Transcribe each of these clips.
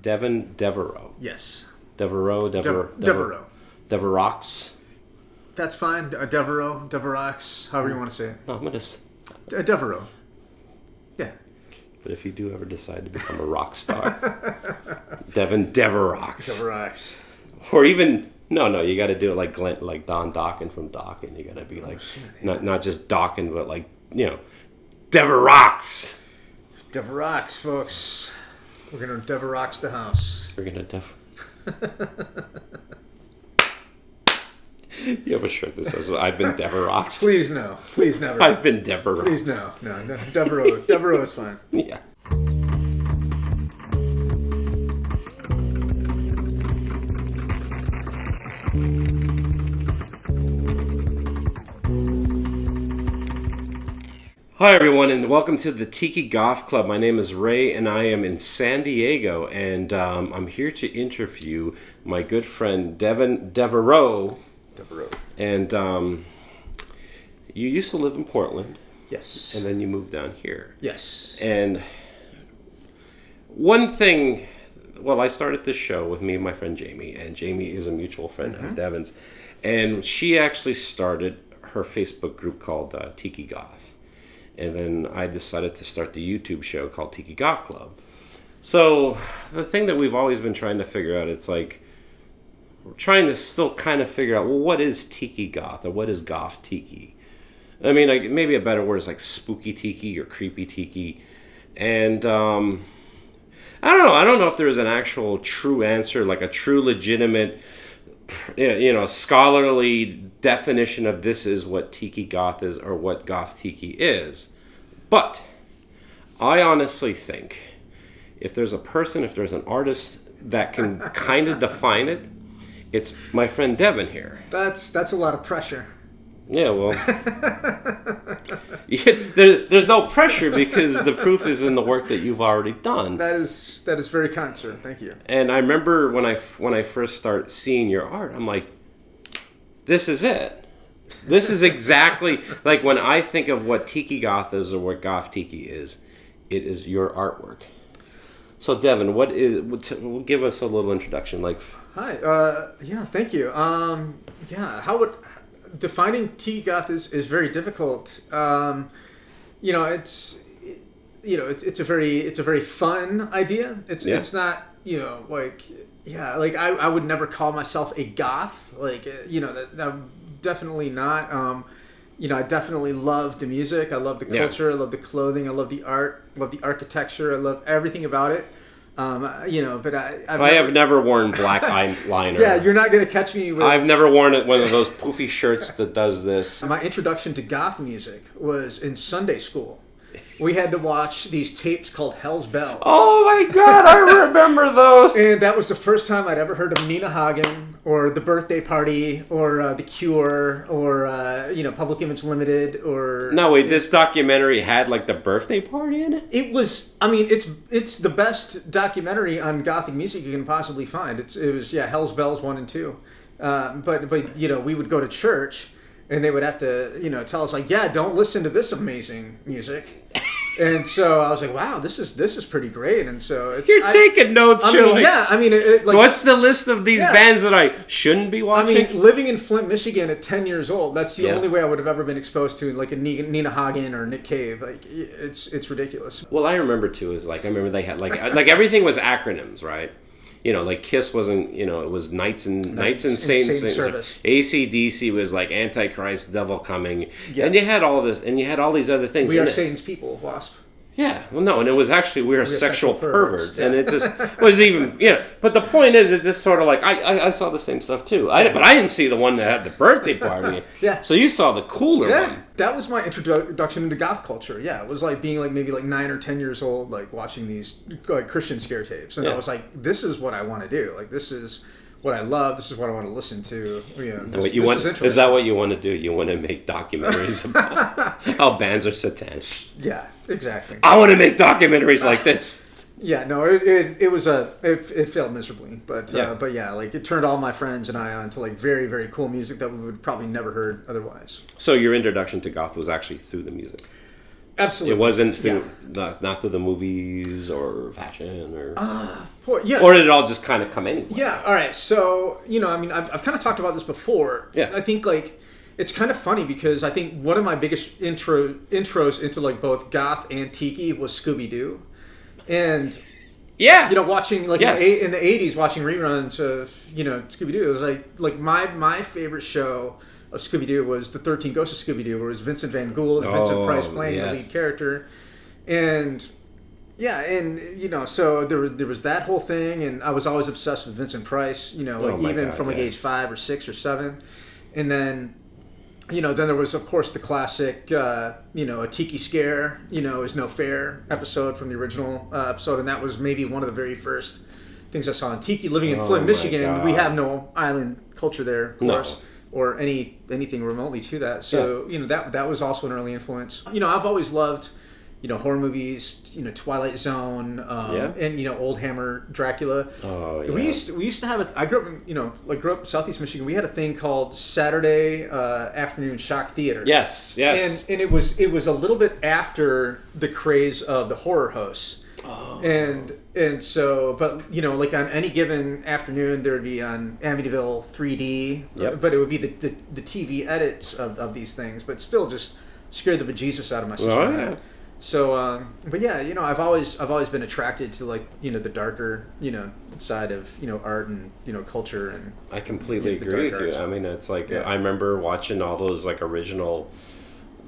Devon Devereaux. Yes. Devereaux. Devereaux. Devereaux. That's fine. Devereaux, Devereaux, however you want to say it. No, I'm gonna. Devereaux. Yeah. But if you do ever decide to become a rock star, Devon Devereaux. Devereaux. Or even no, you got to do it like Don Dokken from Dokken. You got to be like not just Dokken, but like Devereaux. Devereaux, folks. We're gonna Devereaux the house. We're gonna You have a shirt that says "I've been Devereaux." Please no. Please never. I've been Devereaux. Please no. Devereaux. Devereaux is fine. Yeah. Hi everyone, and welcome to the Tiki Goth Club. My name is Ray, and I am in San Diego, and I'm here to interview my good friend Devon Devereaux. And you used to live in Portland. Yes. And then you moved down here. Yes. And one thing, well, I started this show with me and my friend Jamie, and Jamie is a mutual friend of Devon's, and she actually started her Facebook group called Tiki Goth. And then I decided to start the YouTube show called Tiki Goth Club. So the thing that we've always been trying to figure out, it's like, we're trying to still kind of figure out, well, what is Tiki Goth, or what is Goth Tiki? I mean, like, maybe a better word is like spooky Tiki or creepy Tiki. And I don't know if there's an actual true answer, like a true legitimate, scholarly definition of this is what Tiki Goth is or what Goth Tiki is. But I honestly think if there's an artist that can kind of define it, it's my friend Devon here. That's a lot of pressure. Yeah, well, there's no pressure because the proof is in the work that you've already done. That is very kind, sir. Thank you. And I remember when I first start seeing your art, I'm like, this is it. This is exactly like when I think of what Tiki Goth is or what Goth Tiki is, it is your artwork. So Devon, give us a little introduction. Like, hi. Yeah. Thank you. Defining Tiki Goth is very difficult. It's a very fun idea. It's not I would never call myself a goth. That definitely not. I definitely love the music. I love the culture. I love the clothing. I love the art. I love the architecture. I love everything about it. But I have never worn black eyeliner. Yeah, you're not going to catch me with... I've never worn one of those poofy shirts that does this. My introduction to goth music was in Sunday school. We had to watch these tapes called Hell's Bells. Oh my God, I remember those. And that was the first time I'd ever heard of Nina Hagen or The Birthday Party or The Cure or Public Image Limited or... No, wait, this documentary had like The Birthday Party in it? It was, it's the best documentary on gothic music you can possibly find. It was Hell's Bells 1 and 2. But we would go to church and they would have to, tell us like, yeah, don't listen to this amazing music. And so I was like, wow, this is pretty great. And so you're taking notes. What's the list of these bands that I shouldn't be watching? Living in Flint, Michigan at 10 years old, that's the only way I would have ever been exposed to like a Nina Hagen or Nick Cave. Like it's ridiculous. Well, I remember too is like, I remember they had like everything was acronyms, right? Like Kiss wasn't, it was Knights and Saints Service. AC/DC was like Antichrist, Devil Coming. Yes. And you had all this, and you had all these other things. We Are Satan's People, Wasp. Yeah, well, no, and it was actually we are sexual perverts. And it just was even, But the point is, it's just sort of like I saw the same stuff too. But I didn't see the one that had the birthday party. Yeah. So you saw the cooler one. That was my introduction into goth culture. Yeah, it was like being like maybe like 9 or 10 years old, like watching these like Christian scare tapes, and I was like, this is what I want to do. Like this is what I love. This is what I want to listen to. Is that what you want to do? You want to make documentaries about how bands are satanic? Yeah, exactly. I want to make documentaries like this. Yeah, no, it failed miserably, but it turned all my friends and I on to like very, very cool music that we would probably never heard otherwise. So your introduction to goth was actually through the music. Absolutely. It wasn't through not through the movies or fashion or yeah. or did it all just kind of come anyway? Yeah. All right. So I mean, I've kind of talked about this before. Yeah. I think like it's kind of funny because I think one of my biggest intros into like both goth and tiki was Scooby Doo, and watching like in the 80s, watching reruns of Scooby Doo. It was like my favorite show of Scooby Doo was the 13 Ghosts of Scooby Doo, where it was Vincent Van Gogh, Vincent Price playing the lead character, and so there was that whole thing, and I was always obsessed with Vincent Price, from age 5 or 6 or 7, and then then there was of course the classic a Tiki Scare is no fair episode from the original episode, and that was maybe one of the very first things I saw in Tiki. Living in Flint, Michigan, we have no island culture there, of course. Or anything remotely to that. So that was also an early influence. I've always loved horror movies. Twilight Zone. And Old Hammer Dracula. Oh yeah. We used to have I grew up grew up in Southeast Michigan. We had a thing called Saturday afternoon shock theater. Yes. And it was a little bit after the craze of the horror hosts. Oh. And so, but like on any given afternoon, there would be on Amityville 3D, but it would be the TV edits of these things, but still just scared the bejesus out of my sister. Oh, yeah. So, but yeah, I've always been attracted to like the darker side of art and culture, and I completely agree with you. I mean, it's like I remember watching all those like original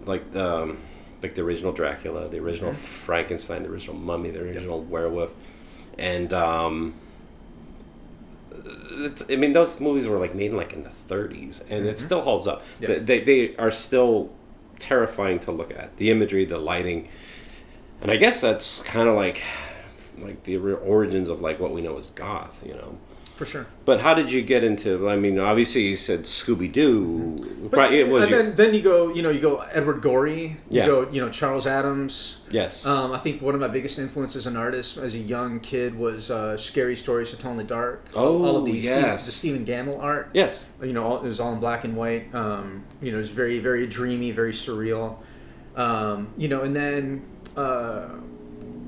like the original Dracula, the original Frankenstein, the original Mummy, the original Werewolf, and I mean those movies were like made like in the 30s, and it still holds up. Yeah. They are still terrifying to look at. The imagery, the lighting, and I guess that's kind of like the origins of like what we know as goth, For sure. But how did you get into? I mean, obviously you said Scooby Doo. Then you go Edward Gorey. You go Charles Adams. Yes. I think one of my biggest influences as an artist as a young kid was Scary Stories to Tell in the Dark. All of the Stephen Gamble art. Yes. It was all in black and white. It was very, very dreamy, very surreal. And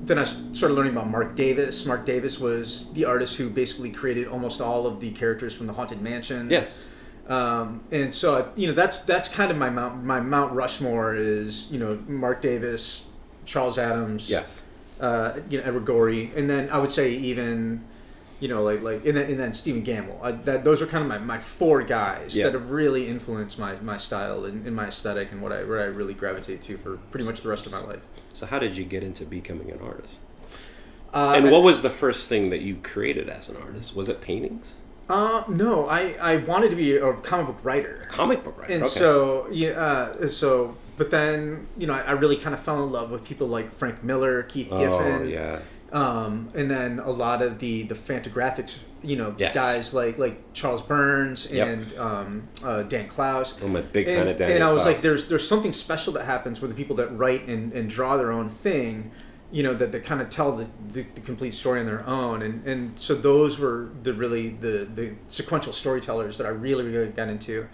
then I started learning about Mark Davis. Mark Davis was the artist who basically created almost all of the characters from the Haunted Mansion. Yes. And so that's kind of my Mount Rushmore is Mark Davis, Charles Adams. Yes. Edward Gorey, and then I would say even and then Stephen Gamble. Those are kind of my 4 guys that have really influenced my style and my aesthetic and what I really gravitate to for pretty much the rest of my life. So how did you get into becoming an artist? And what was the first thing that you created as an artist? Was it paintings? No, I wanted to be a comic book writer. And so but then I really kind of fell in love with people like Frank Miller, Keith Giffen. Yeah. And then a lot of the Fantagraphics, guys like Charles Burns and Dan Clowes. I'm a big fan of Dan. And I was like, there's something special that happens with the people that write and draw their own thing, that kind of tell the complete story on their own. And so those were the sequential storytellers that I really, really got into.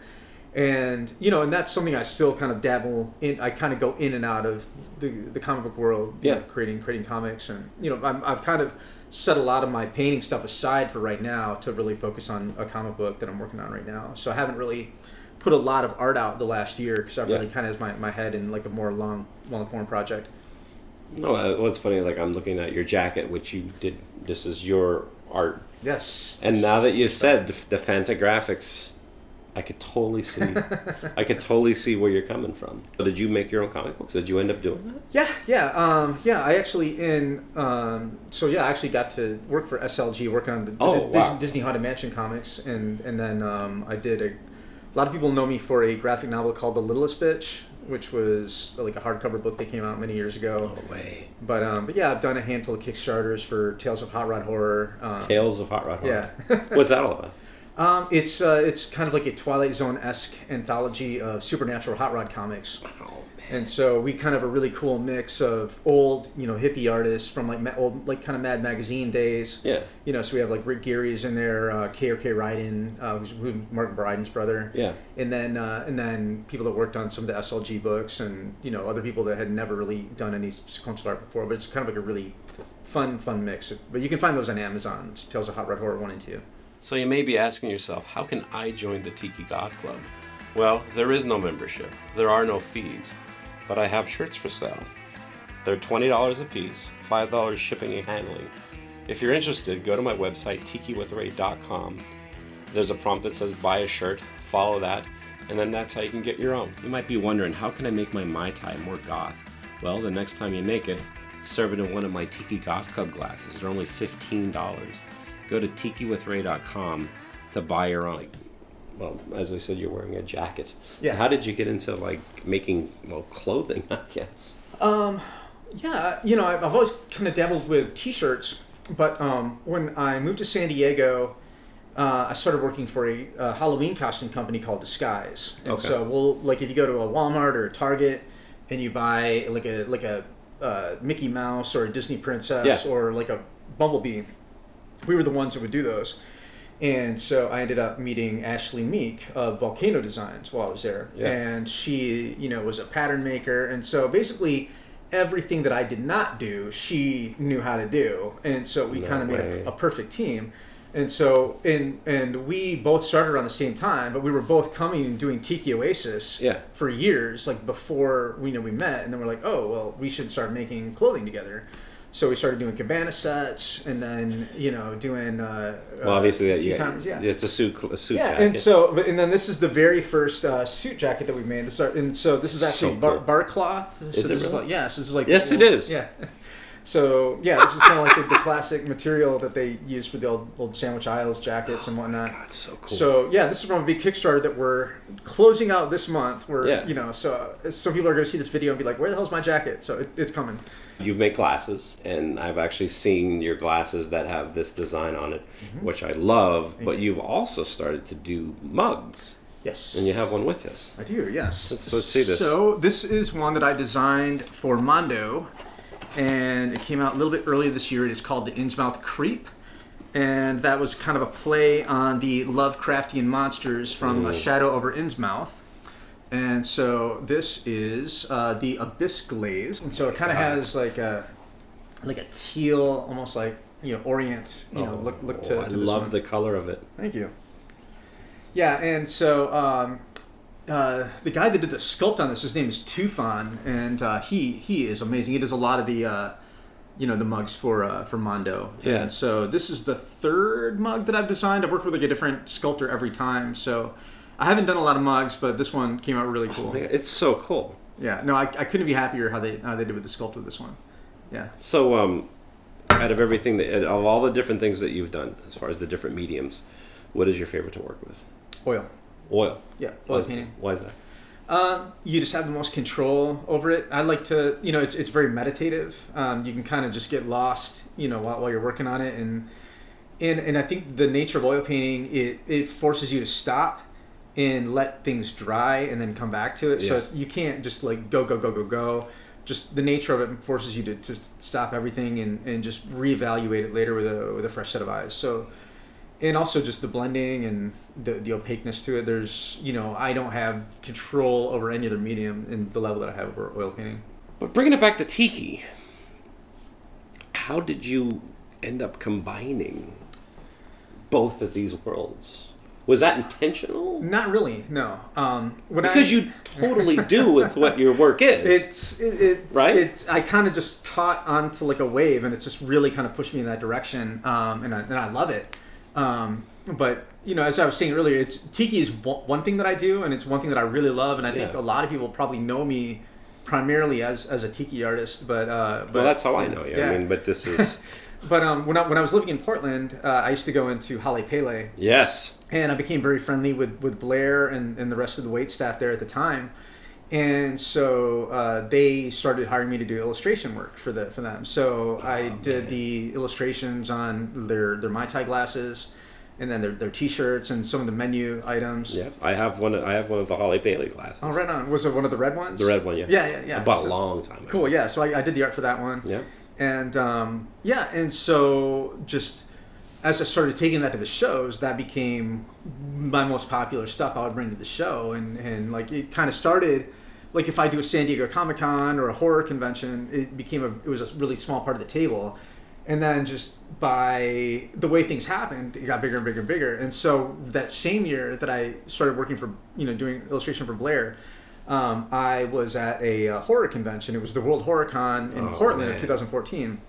And and that's something I still kind of dabble in. I kind of go in and out of the comic book world, creating comics, and I've kind of set a lot of my painting stuff aside for right now to really focus on a comic book that I'm working on right now. So I haven't really put a lot of art out the last year because I've really kind of has my head in like a more long form project. No, what's funny, like I'm looking at your jacket, which you did. This is your art. Yes. And now that you said the Fantagraphics, I could totally see. I could totally see where you're coming from. But did you make your own comic books? Did you end up doing that? Yeah. I actually I actually got to work for SLG, working on the Disney Haunted Mansion comics, and then I did a lot of people know me for a graphic novel called The Littlest Bitch, which was like a hardcover book that came out many years ago. No way. But yeah, I've done a handful of Kickstarters for Tales of Hot Rod Horror. Tales of Hot Rod Horror. Yeah. What's that all about? It's kind of like a Twilight Zone-esque anthology of supernatural hot rod comics. Oh man. And so we kind of a really cool mix of old, hippie artists from like old, like kind of Mad Magazine days. Yeah. So we have like Rick Geary's in there, KRK Ryden, who's Martin Bryden's brother. Yeah. And then people that worked on some of the SLG books, and other people that had never really done any sequential art before. But it's kind of like a really fun mix. But you can find those on Amazon. It's Tales of Hot Rod Horror 1 and 2. So you may be asking yourself, how can I join the Tiki Goth Club? Well, there is no membership. There are no fees. But I have shirts for sale. They're $20 a piece, $5 shipping and handling. If you're interested, go to my website, tikiwithray.com. There's a prompt that says buy a shirt, follow that, and then that's how you can get your own. You might be wondering, how can I make my Mai-Tai more goth? Well, the next time you make it, serve it in one of my Tiki Goth Club glasses. They're only $15. Go to tikiwithray.com to buy your own. Well, as I said, you're wearing a jacket. Yeah. So how did you get into making clothing, I guess? Yeah, I've always kind of dabbled with T-shirts, but when I moved to San Diego, I started working for a Halloween costume company called Disguise. And so if you go to a Walmart or a Target and you buy like a Mickey Mouse or a Disney princess or like a Bumblebee, we were the ones that would do those. And so I ended up meeting Ashley Meek of Mondo Designs while I was there. Yeah. And she, was a pattern maker. And so basically everything that I did not do, she knew how to do. And so we kind of made a perfect team. And so, and we both started around the same time, but we were both coming and doing Tiki Oasis for years, like before we met. And then we're like, oh, well, we should start making clothing together. So we started doing cabana sets, and then doing. Obviously, it's a suit jacket. And then this is the very first suit jacket that we made. This is actually bar cloth. Is it really? Yes, this is like. Yes, it is. Yeah. So this is kind of like the classic material that they use for the old Sandwich Isles jackets and whatnot. God, so cool. So this is from a big Kickstarter that we're closing out this month. So some people are going to see this video and be like, "Where the hell's my jacket?" So it's coming. You've made glasses, and I've actually seen your glasses that have this design on it, which I love. But you've also started to do mugs. Yes. And you have one with us. I do. Yes. Let's see this. So this is one that I designed for Mondo. And it came out a little bit earlier this year. It is called the Innsmouth Creep. And that was kind of a play on the Lovecraftian monsters from A Shadow over Innsmouth. And so this is the Abyss Glaze. And so it kind of has like a teal, almost like, Orient, look to I this love one. the color of it. Thank you. Yeah, and so the guy that did the sculpt on this, his name is Tufan, and he is amazing. He does a lot of the the mugs for Mondo. Yeah. And so this is the third mug that I've designed. I've worked with like a different sculptor every time, so I haven't done a lot of mugs, but this one came out really cool. Oh, it's so cool. Yeah. No, I couldn't be happier how they did with the sculpt with this one. Yeah. So out of everything of all the different things that you've done, as far as the different mediums, what is your favorite to work with? Oil. Yeah, oil painting. Why is that? You just have the most control over it. I like to, it's very meditative. You can kind of just get lost, while you're working on it, and I think the nature of oil painting, it forces you to stop and let things dry and then come back to it. Yeah. So you can't just like go. Just the nature of it forces you to stop everything and just reevaluate it later with a fresh set of eyes. So. And also just the blending and the opaqueness to it. There's, I don't have control over any other medium in the level that I have over oil painting. But bringing it back to Tiki, how did you end up combining both of these worlds? Was that intentional? Not really, no. Because you totally do with what your work is. Right? I kind of just caught onto like a wave, and it's just really kind of pushed me in that direction, and I love it. But as I was saying earlier, Tiki is one thing that I do, and it's one thing that I really love, and I think a lot of people probably know me primarily as a Tiki artist. But well, that's how I know you. Yeah. I mean, but this is. But when I was living in Portland, I used to go into Hale Pele. Yes. And I became very friendly with Blair and the rest of the wait staff there at the time. And so they started hiring me to do illustration work for them. So I did the illustrations on their Mai-Tai glasses. and then their T-shirts and some of the menu items. Yeah, I have one of the Holly Bailey glasses. Oh, right on. Was it one of the red ones? The red one, yeah. Yeah. I bought a long time ago. Cool, yeah. So I did the art for that one. Yeah. And and so just as I started taking that to the shows, that became my most popular stuff I would bring to the show, and like it kind of started. Like if I do a San Diego Comic-Con or a horror convention, it was a really small part of the table. And then just by the way things happened, it got bigger and bigger and bigger. And so that same year that I started working for, doing illustration for Blair, I was at a horror convention. It was the World Horror Con in Portland in 2014.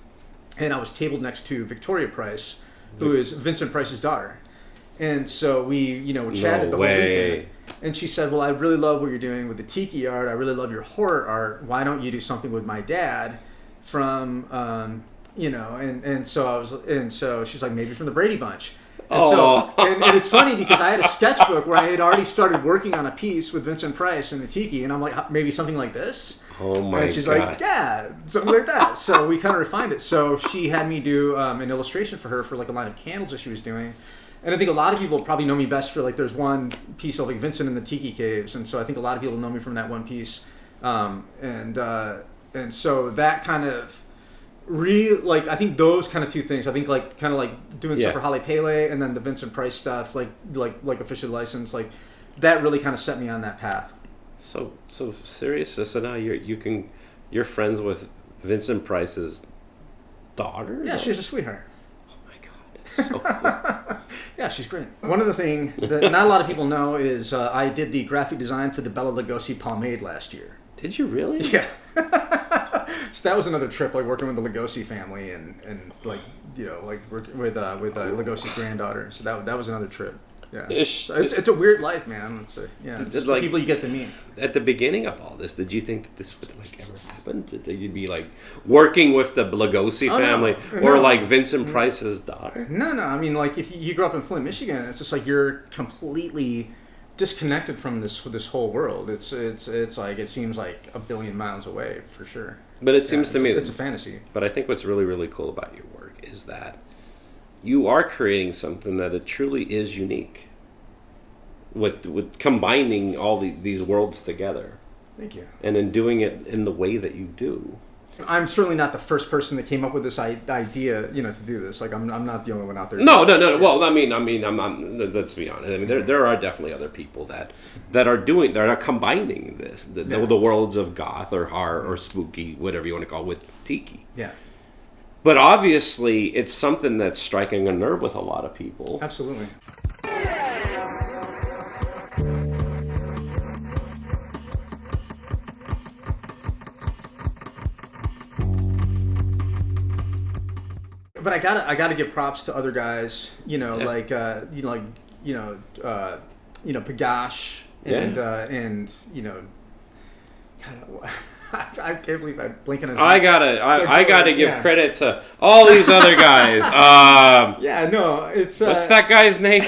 And I was tabled next to Victoria Price, who is Vincent Price's daughter. And so we, chatted the whole weekend. And she said, well, I really love what you're doing with the tiki art. I really love your horror art. Why don't you do something with my dad from, and so she's like, maybe from the Brady Bunch. And and it's funny because I had a sketchbook where I had already started working on a piece with Vincent Price and the tiki. And I'm like, maybe something like this. Oh my God. And she's like, yeah, something like that. So we kind of refined it. So she had me do an illustration for her for like a line of candles that she was doing. And I think a lot of people probably know me best for like there's one piece of like Vincent in the Tiki Caves, and so I think a lot of people know me from that one piece, and so that kind of I think those kind of two things. I think like kind of like doing stuff for Holly Pele and then the Vincent Price stuff, like officially licensed, like that really kind of set me on that path. So serious. So now you're friends with Vincent Price's daughter? Yeah, she's a sweetheart. So cool. Yeah, she's great. One of the things that not a lot of people know is I did the graphic design for the Bela Lugosi pomade last year. Did you really? Yeah. So that was another trip, like working with the Lugosi family and like working with Lugosi's granddaughter. So that was another trip. Yeah, it's a weird life, man. Just like people you get to meet. At the beginning of all this, did you think that this would like ever happen? That you'd be like working with the Lugosi family or like Vincent Price's daughter? No. I mean, like if you grew up in Flint, Michigan, it's just like you're completely disconnected from this whole world. It's like it seems like a billion miles away for sure. But it seems to me it's a fantasy. But I think what's really, really cool about your work is that you are creating something that it truly is unique with combining all these worlds together. Thank you. And in doing it in the way that you do. I'm certainly not the first person that came up with this idea, to do this. Like I'm not the only one out there. No. Well, I mean, let's be honest. I mean, there are definitely other people that are combining this, the worlds of goth or horror or spooky, whatever you want to call it, with tiki. Yeah. But obviously, it's something that's striking a nerve with a lot of people. Absolutely. But I gotta give props to other guys, Pagash and I can't believe I'm blinking his name. I gotta give credit to all these other guys. It's what's that guy's name?